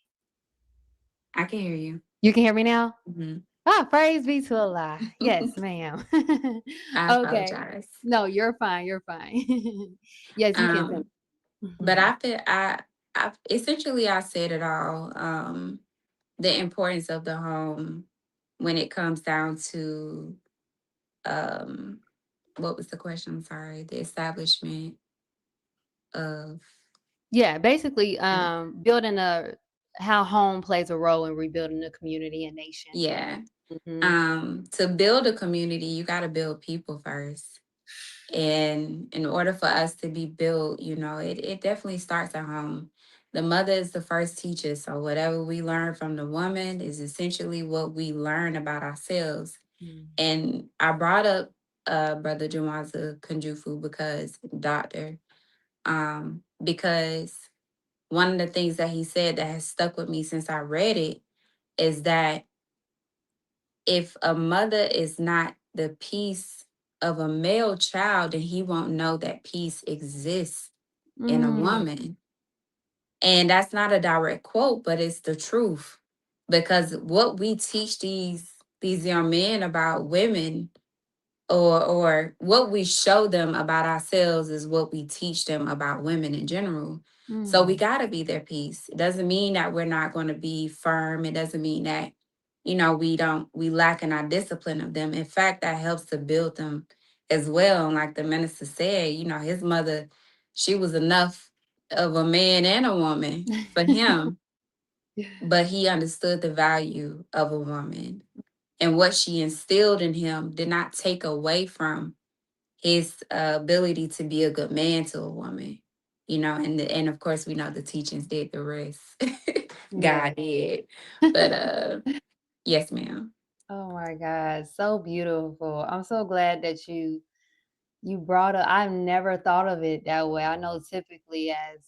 I can hear you. You can hear me now? Hmm. Ah, praise be to Allah. Yes, ma'am. I Okay. apologize. No, you're fine. You're fine. Yes, you can Um, but send. I feel I essentially I said it all. The importance of the home when it comes down to um what was the question? I'm sorry. The establishment of Yeah, basically, Mm. building a how home plays a role in rebuilding a community and nation. Yeah. Mhm. To build a community, you got to build people first. And in order for us to be built, it definitely starts at home. The mother is the first teacher. So whatever we learn from the woman is essentially what we learn about ourselves. Mm. And I brought up Brother Jawaza Kunjufu because one of the things that he said that has stuck with me since I read it is that if a mother is not the peace of a male child, then he won't know that peace exists in a Mm. woman. And that's not a direct quote, but it's the truth. Because what we teach these young men about women, or what we show them about ourselves, is what we teach them about women in general. So we Mm. got to be their peace. It doesn't mean that we're not going to be firm. It doesn't mean that we lack in our discipline of them. In fact, that helps to build them as well. And like the minister said, his mother, she was enough of a man and a woman for him, but he understood the value of a woman, and what she instilled in him did not take away from his ability to be a good man to a woman. And of course we know the teachings did the rest. Yeah. God did. But yes, ma'am. Oh my God, so beautiful. I'm so glad that you brought up. I've never thought of it that way. I know typically as,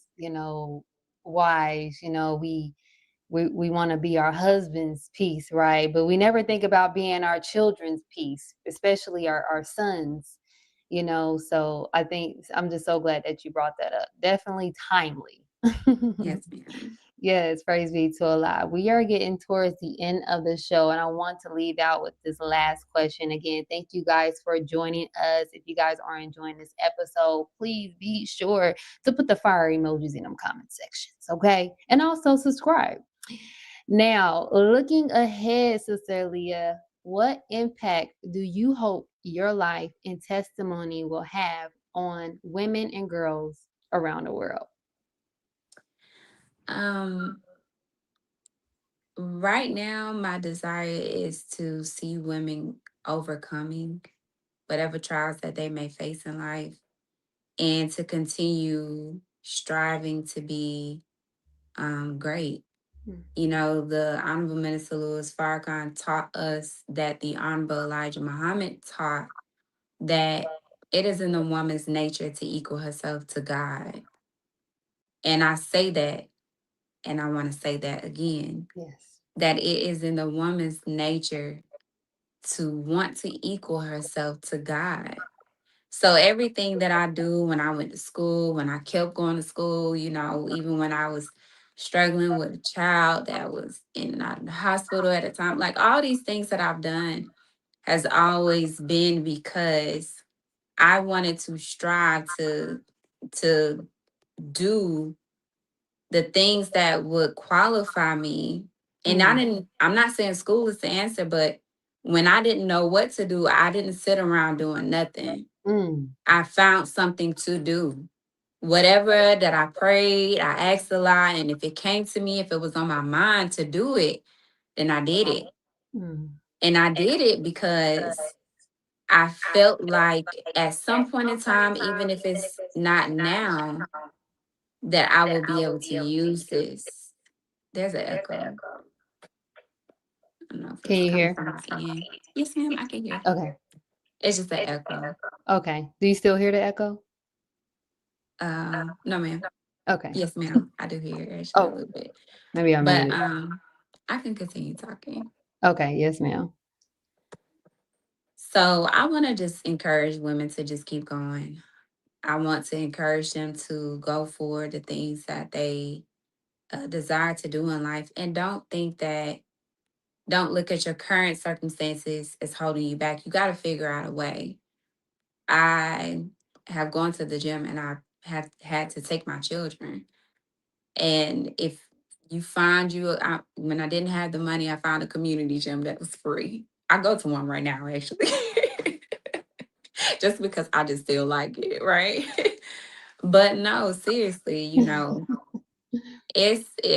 wives, we want to be our husband's peace, right? But we never think about being our children's peace, especially our sons, So I think I'm just so glad that you brought that up. Definitely timely. Yes, ma'am. Yes, praise be to Allah. We are getting towards the end of the show, and I want to leave out with this last question. Again, thank you guys for joining us. If you guys are enjoying this episode, please be sure to put the fire emojis in them comment sections, okay? And also subscribe. Now, looking ahead, Sister Leah, what impact do you hope your life and testimony will have on women and girls around the world? um right now my desire is to see women overcoming whatever trials that they may face in life, and to continue striving to be great. Hmm. The Honorable Minister Louis Farrakhan taught us that the Honorable Elijah Muhammad taught that it is in the woman's nature to equal herself to God. And I say that, and I want to say that again, Yes. that it is in the woman's nature to want to equal herself to God. So everything that I do, when I went to school, when I kept going to school, even when I was struggling with a child that was in and out of the hospital at a time, like all these things that I've done has always been because I wanted to strive to do the things that would qualify me. And Mm. I'm not saying school is the answer, but when I didn't know what to do, I didn't sit around doing nothing. Mm. I found something to do. Whatever that I prayed, I asked a lot. And if it came to me, if it was on my mind to do it, then I did it. Mm. And I did it because I felt like at some point in time, even if it's not now, that I will be able to use this. There's an echo. I don't know if Can it's you coming hear? from my end. Yes, ma'am, I can hear. Okay. It's just an echo. Okay. Do you still hear the echo? No, ma'am. Okay. Yes, ma'am. I do hear it actually a Oh, little bit. maybe I But muted. I can continue talking. Okay. Yes, ma'am. So I want to just encourage women to just keep going. I want to encourage them to go for the things that they desire to do in life, and don't look at your current circumstances as holding you back. You got to figure out a way. I have gone to the gym and I have had to take my children. And if you find when I didn't have the money, I found a community gym that was free. I go to one right now, actually, just because I just feel like it, right? But no, seriously,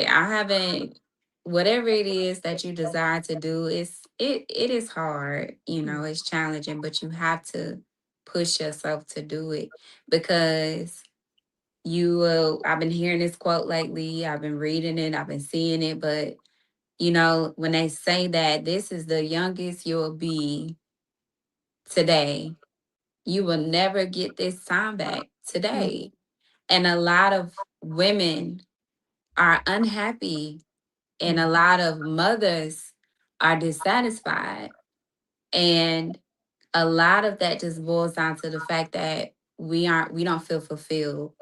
I haven't, whatever it is that you desire to do, it is hard, it's challenging, but you have to push yourself to do it because I've been hearing this quote lately, I've been reading it, I've been seeing it, but when they say that this is the youngest you'll be today, you will never get this time back Mm, today. And a lot of women are unhappy, and a mm, lot of mothers are dissatisfied. And a lot of that just boils down to the fact that we don't feel fulfilled,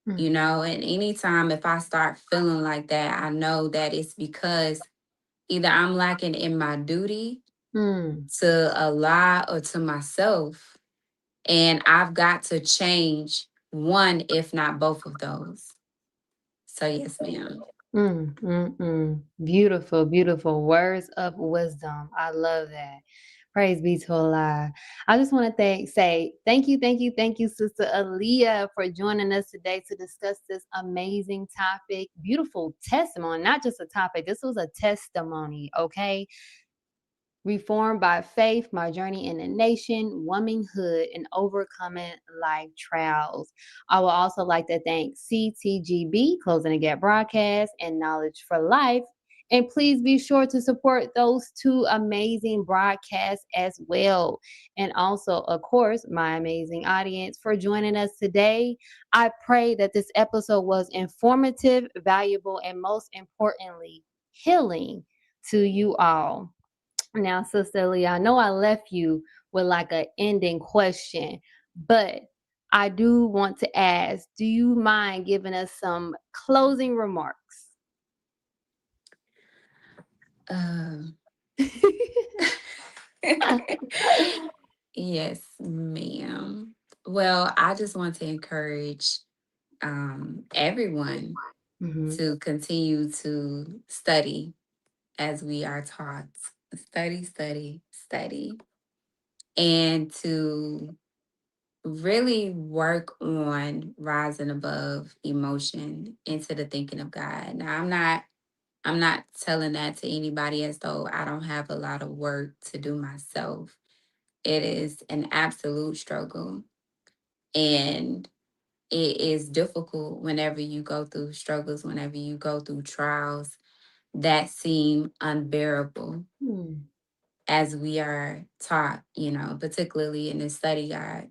mm, and anytime if I start feeling like that, I know that it's because either I'm lacking in my duty mm, to Allah or to myself. And I've got to change one, if not both of those. So, yes, ma'am. Beautiful, beautiful words of wisdom. I love that. Praise be to Allah. I just want to say thank you, Sister Aleah, for joining us today to discuss this amazing topic. Beautiful testimony, not just a topic. This was a testimony, okay? Reformed by Faith, My Journey in the Nation, Womanhood, and Overcoming Life Trials. I would also like to thank CTGB, Closing the Gap Broadcast, and Knowledge for Life. And please be sure to support those two amazing broadcasts as well. And also, of course, my amazing audience for joining us today. I pray that this episode was informative, valuable, and most importantly, healing to you all. Now, Sister Lee, I know I left you with like an ending question, but I do want to ask, do you mind giving us some closing remarks? Um, yes, ma'am. Well, I just want to encourage everyone Mhm, to continue to study as we are taught. Study, study, study. And to really work on rising above emotion into the thinking of God. Now, I'm not telling that to anybody as though I don't have a lot of work to do myself. It is an absolute struggle, and it is difficult whenever you go through struggles, whenever you go through trials that seem unbearable, mm, as we are taught, particularly in the study guide.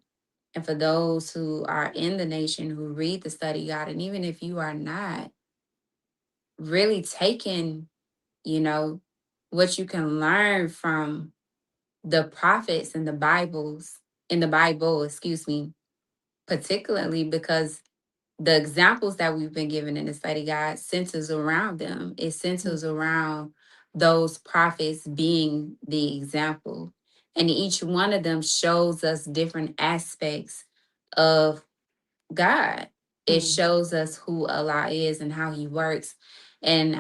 And for those who are in the nation who read the study guide, and even if you are not really taking, you know, what you can learn from the prophets and in the Bible, excuse me, particularly because the examples that we've been given in the study guide centers around them. It mm, centers around those prophets being the example. And each one of them shows us different aspects of God. It mm, shows us who Allah is and how he works. And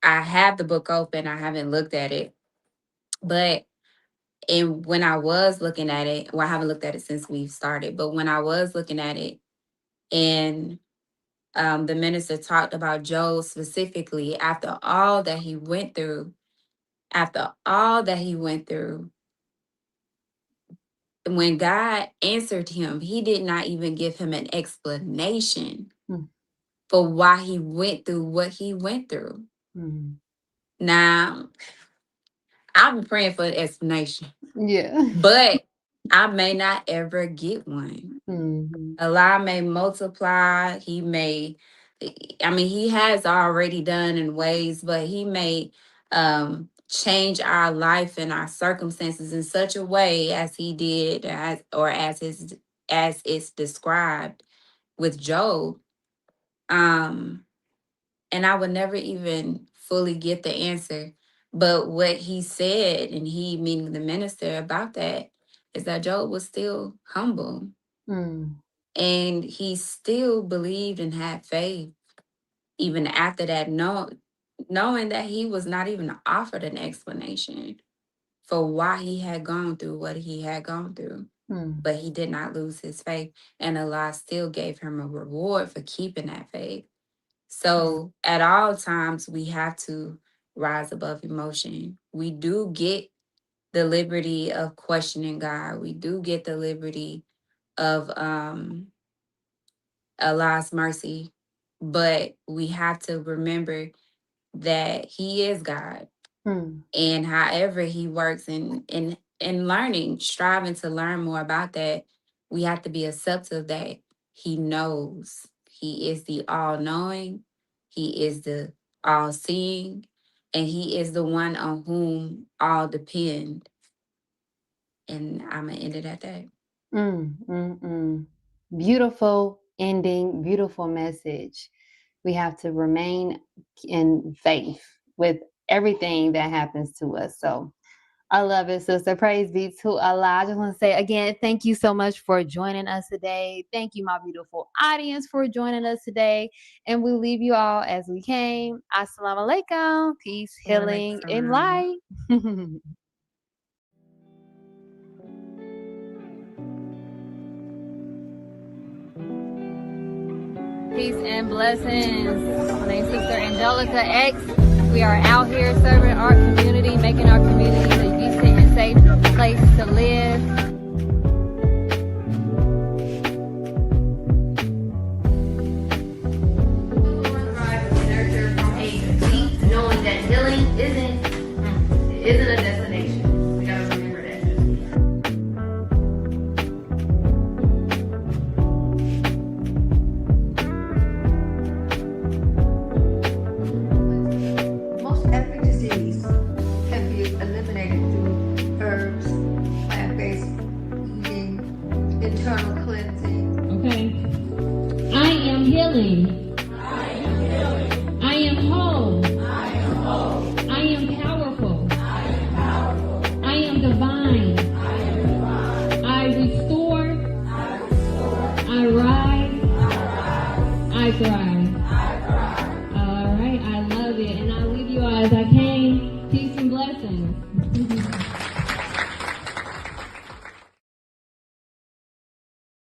I have the book open. I haven't looked at it. But and when I was looking at it, well, I haven't looked at it since we've started, but when I was looking at it, and the minister talked about Job specifically, after all that he went through, when God answered him, he did not even give him an explanation mm, for why he went through what he went through. mm. Now, I've been praying for an explanation, Yeah. but I may not ever get one. Mhm, Allah may multiply. He has already done in ways, but he may change our life and our circumstances in such a way as he did, as it's described with Job. Um, and I would never even fully get the answer. But what he said, and he meaning the minister about that, is that Job was still humble mm, and he still believed and had faith even after that, knowing that he was not even offered an explanation for why he had gone through what he had gone through. but he did not lose his faith. And Allah still gave him a reward for keeping that faith. So at all times, we have to rise above emotion. We do get the liberty of questioning God. We do get the liberty of Allah's mercy, but we have to remember that He is God, and however He works in learning, striving to learn more about that, we have to be accepting that He knows. He is the all-knowing. He is the all-seeing, and He is the one on whom all depend. And I'm gonna end it at that. Beautiful ending, beautiful message. We have to remain in faith with everything that happens to us. So I love it, sister. Praise be to Allah. I just want to say again, thank you so much for joining us today. Thank you, my beautiful audience, for joining us today. And we leave you all as we came. Assalamu alaikum. Peace, healing, and light. Peace and blessings. My name is Sister Angelica X. We are out here serving our community, making our community a decent and safe place to live. Nurture from A to Z, knowing that healing isn't a destination. We gotta remember that. Most every disease can be eliminated through herbs, plant-based eating, internal cleansing. Okay. I am healing. I am whole. I am powerful. I am divine. I restore. I rise. I thrive. All right. I love it. And I leave you all as I came. Peace and blessings.